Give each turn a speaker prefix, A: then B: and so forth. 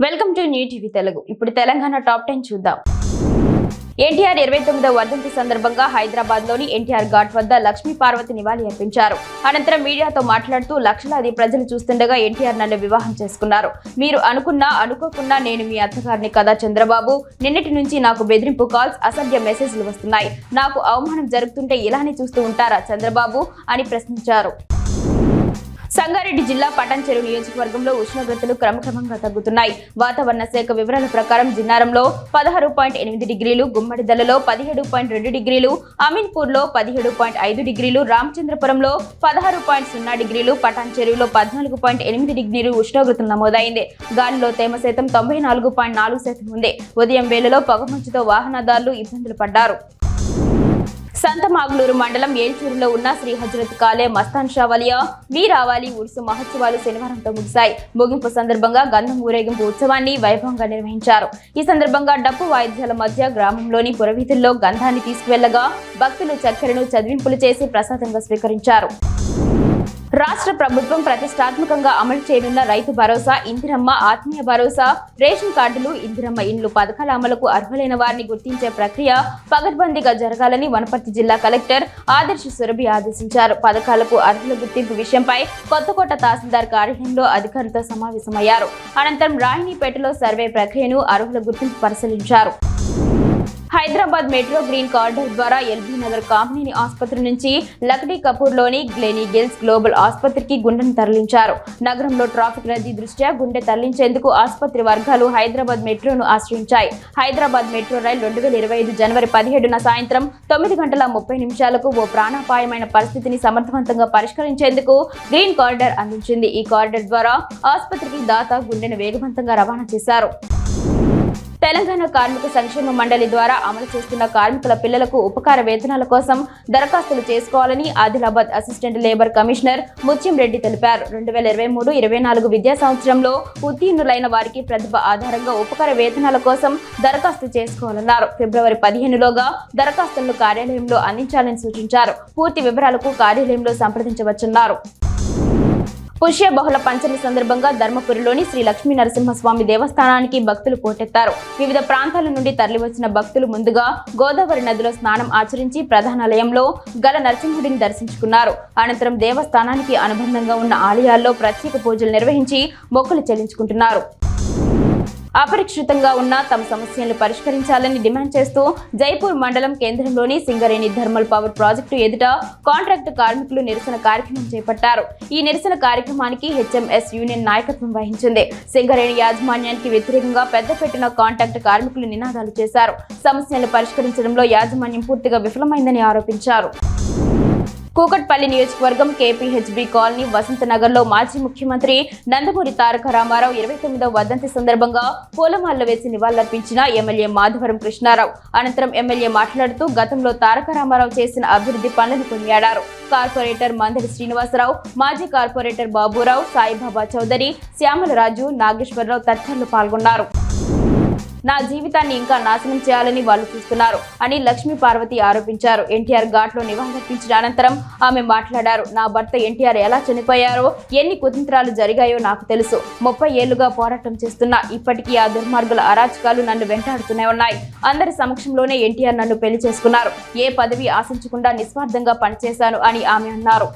A: Welcome to new TV Telugu. ఇప్పుడు Telangana top 10 చూద్దాం. ఎన్టీఆర్ 29వ వర్ధంతి సందర్భంగా హైదరాబాద్ లోని ఎన్టీఆర్ ఘాట్ వద్ద లక్ష్మీ పార్వతి నివాళి అర్పించారు. అనంతరం మీడియాతో మాట్లాడుతూ లక్షలాది ప్రజలు చూస్తుండగా ఎన్టీఆర్ నన్ను వివాహం చేసుకున్నారు. మీరు అనుకున్నా అనుకోకున్నా నేను మీ అత్తగారిని కదా చంద్రబాబు. నిన్నటి నుంచి నాకు బెదిరింపు కాల్స్, అసభ్య మెసేజ్లు వస్తున్నాయి. నాకు అవమానం జరుగుతుంటే ఇలానే చూస్తూ ఉంటారా చంద్రబాబు అని ప్రశ్నించారు. సంగారెడ్డి జిల్లా పటాన్చెరు నియోజకవర్గంలో ఉష్ణోగ్రతలు క్రమక్రమంగా తగ్గుతున్నాయి. వాతావరణ శాఖ వివరాల ప్రకారం జిన్నారంలో 16.8 డిగ్రీలు, గుమ్మడిదలలో 17.2 డిగ్రీలు, అమీన్పూర్లో 17.5 డిగ్రీలు, రామచంద్రపురంలో 16.0 డిగ్రీలు, పటాన్చెరులో 14.8 డిగ్రీలు ఉష్ణోగ్రతలు నమోదైంది. గాలిలో తేమ శాతం 94.4% ఉంది. ఉదయం వేళలో పొగమంచుతో వాహనదారులు ఇబ్బందులు పడ్డారు. సంతమాగులూరు మండలం ఏల్చూరులో ఉన్న శ్రీ హజరత్ కాలే మస్తాన్ షా వలియా వీరావాలి ఉరుసు మహోత్సవాలు శనివారంతో ముగిశాయి. ముగింపు సందర్భంగా గంధం ఊరేగింపు ఉత్సవాన్ని వైభవంగా నిర్వహించారు. ఈ సందర్భంగా డప్పు వాయిద్యాల మధ్య గ్రామంలోని పురవీధుల్లో గంధాన్ని తీసుకువెళ్లగా భక్తులు చక్కెరను చదివింపులు చేసి ప్రసాదంగా స్వీకరించారు. రాష్ట్ర ప్రభుత్వం ప్రతిష్టాత్మకంగా అమలు చేయనున్న రైతు భరోసా, ఇందిరమ్మ ఆత్మీయ భరోసా, రేషన్ కార్డులు, ఇందిరమ్మ ఇండ్లు పథకాల అమలుకు అర్హులైన వారిని గుర్తించే ప్రక్రియ పకడ్బందీగా జరగాలని వనపర్తి జిల్లా కలెక్టర్ ఆదర్శ సురభి ఆదేశించారు. పథకాలకు అర్హుల గుర్తింపు విషయంపై కొత్తకోట తహసీల్దార్ కార్యాలయంలో అధికారులతో సమావేశమయ్యారు. అనంతరం రాహిణిపేటలో సర్వే ప్రక్రియను అర్హుల గుర్తింపు పరిశీలించారు. హైదరాబాద్ మెట్రో గ్రీన్ కారిడార్ ద్వారా ఎల్బీ నగర్ కామినేని ఆసుపత్రి నుంచి లక్డీ కపూర్లోని గ్లెనీ గిల్స్ గ్లోబల్ ఆసుపత్రికి గుండెను తరలించారు. నగరంలో ట్రాఫిక్ రద్దీ దృష్ట్యా గుండె తరలించేందుకు ఆసుపత్రి వర్గాలు హైదరాబాద్ మెట్రోను ఆశ్రయించాయి. హైదరాబాద్ మెట్రో రైల్ 2025 జనవరి 17న సాయంత్రం 9:30 ఓ ప్రాణాపాయమైన పరిస్థితిని సమర్థవంతంగా పరిష్కరించేందుకు గ్రీన్ కారిడార్ అందించింది. ఈ కారిడార్ ద్వారా ఆసుపత్రికి దాత గుండెను వేగవంతంగా రవాణా చేశారు. తెలంగాణ కార్మిక సంక్షేమ మండలి ద్వారా అమలు చేస్తున్న కార్మికుల పిల్లలకు ఉపకార వేతనాల కోసం దరఖాస్తులు చేసుకోవాలని ఆదిలాబాద్ అసిస్టెంట్ లేబర్ కమిషనర్ ముత్యం రెడ్డి తెలిపారు. 2023-24 విద్యా సంవత్సరంలో ఉత్తీర్ణులైన వారికి ప్రతిభ ఆధారంగా ఉపకార వేతనాల కోసం దరఖాస్తు చేసుకోవాలన్నారు. ఫిబ్రవరి 15లోగా దరఖాస్తులను కార్యాలయంలో అందించాలని సూచించారు. పూర్తి వివరాలకు కార్యాలయంలో సంప్రదించవచ్చున్నారు. పుష్య బహుళ పంచమి సందర్భంగా ధర్మపురిలోని శ్రీ లక్ష్మీ నరసింహస్వామి దేవస్థానానికి భక్తులు పోటెత్తారు. వివిధ ప్రాంతాల నుండి తరలివచ్చిన భక్తులు ముందుగా గోదావరి నదిలో స్నానం ఆచరించి ప్రధానాలయంలో గల నరసింహుడిని దర్శించుకున్నారు. అనంతరం దేవస్థానానికి అనుబంధంగా ఉన్న ఆలయాల్లో ప్రత్యేక పూజలు నిర్వహించి మొక్కులు చెల్లించుకుంటున్నారు. అపరిష్కృతంగా ఉన్న తమ సమస్యలను పరిష్కరించాలని డిమాండ్ చేస్తూ జైపూర్ మండలం కేంద్రంలోని సింగరేణి థర్మల్ పవర్ ప్రాజెక్టు ఎదుట కాంట్రాక్టు కార్మికులు నిరసన కార్యక్రమం చేపట్టారు. ఈ నిరసన కార్యక్రమానికి హెచ్ఎంఎస్ యూనియన్ నాయకత్వం వహించింది. సింగరేణి యాజమాన్యానికి వ్యతిరేకంగా పెద్దపెట్టిన కాంట్రాక్టు కార్మికులు నినాదాలు చేశారు. సమస్యలను పరిష్కరించడంలో యాజమాన్యం పూర్తిగా విఫలమైందని ఆరోపించారు. కూకట్పల్లి నియోజకవర్గం కేపీహెచ్బీ కాలనీ వసంతనగర్లో మాజీ ముఖ్యమంత్రి నందమూరి తారక రామారావు 29వ వర్ధంతి సందర్భంగా పూలమాలలు వేసి నివాళులర్పించిన ఎమ్మెల్యే మాధవరం కృష్ణారావు. అనంతరం ఎమ్మెల్యే మాట్లాడుతూ గతంలో తారక రామారావు చేసిన అభివృద్ధి పనులను కొనియాడారు. కార్పొరేటర్ మందడి శ్రీనివాసరావు, మాజీ కార్పొరేటర్ బాబురావు, సాయిబాబా చౌదరి, శ్యామలరాజు, నాగేశ్వరరావు తదితరులు పాల్గొన్నారు. నా జీవితాన్ని ఇంకా నాశనం చేయాలని వాళ్ళు చూస్తున్నారు అని లక్ష్మీ పార్వతి ఆరోపించారు. ఎన్టీఆర్ ఘాట్ లో నివాళులర్పించిన అనంతరం ఆమె మాట్లాడారు. నా భర్త ఎన్టీఆర్ ఎలా చనిపోయారో, ఎన్ని కుతంత్రాలు జరిగాయో నాకు తెలుసు. 30 ఏళ్లుగా పోరాటం చేస్తున్నా ఇప్పటికీ ఆ దుర్మార్గుల అరాచకాలు నన్ను వెంటాడుతూనే ఉన్నాయి. అందరి సమక్షంలోనే ఎన్టీఆర్ నన్ను పెళ్లి చేసుకున్నారు. ఏ పదవి ఆశించకుండా నిస్వార్థంగా పనిచేశాను అని ఆమె అన్నారు.